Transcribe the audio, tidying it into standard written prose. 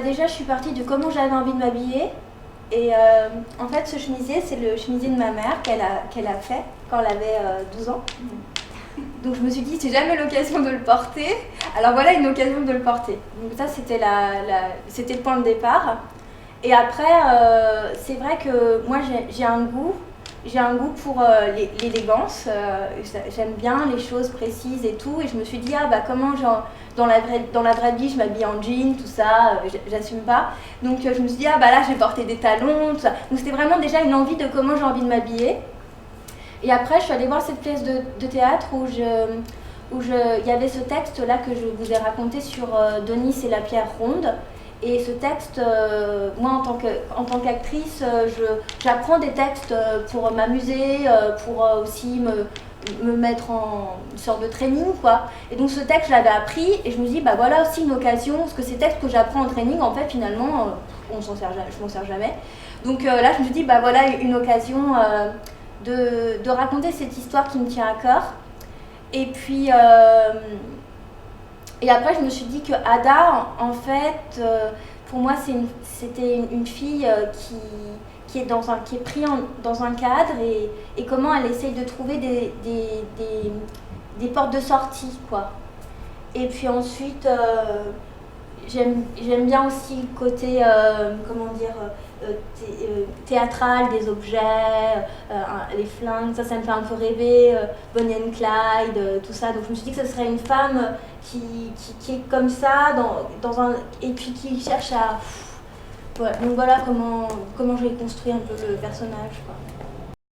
Déjà, je suis partie de comment j'avais envie de m'habiller. Et en fait, ce chemisier, c'est le chemisier de ma mère qu'elle a fait quand elle avait 12 ans. Donc je me suis dit, c'est jamais l'occasion de le porter. Alors voilà une occasion de le porter. Donc ça, c'était le point de départ. Et après, c'est vrai que moi, j'ai un goût. J'ai un goût pour l'élégance. J'aime bien les choses précises et tout. Et je me suis dit, comment dans la vraie vie, je m'habille en jean, tout ça, j'assume pas. Donc je me suis dit, là, je vais porter des talons, tout ça. Donc c'était vraiment déjà une envie de comment j'ai envie de m'habiller. Et après, je suis allée voir cette pièce de théâtre où il y avait ce texte-là que je vous ai raconté sur Denis et la pierre ronde. Et ce texte, moi en tant qu'actrice, j'apprends des textes pour m'amuser, pour aussi me mettre en une sorte de training, quoi. Et donc ce texte, je l'avais appris et je me dis, voilà aussi une occasion, parce que ces textes que j'apprends en training, en fait, finalement, je m'en sers jamais. Donc là, je me dis, voilà une occasion de raconter cette histoire qui me tient à cœur. Et puis... Et après, je me suis dit que Ada, en fait, pour moi, c'était une fille qui est prise dans un cadre et comment elle essaye de trouver des portes de sortie, quoi. Et puis ensuite, j'aime bien aussi le côté, théâtral des objets, les flingues, ça me fait un peu rêver, Bonnie and Clyde, tout ça. Donc je me suis dit que ce serait une femme qui est comme ça, et puis qui cherche à... Ouais. Donc voilà comment j'ai construit un peu le personnage, quoi.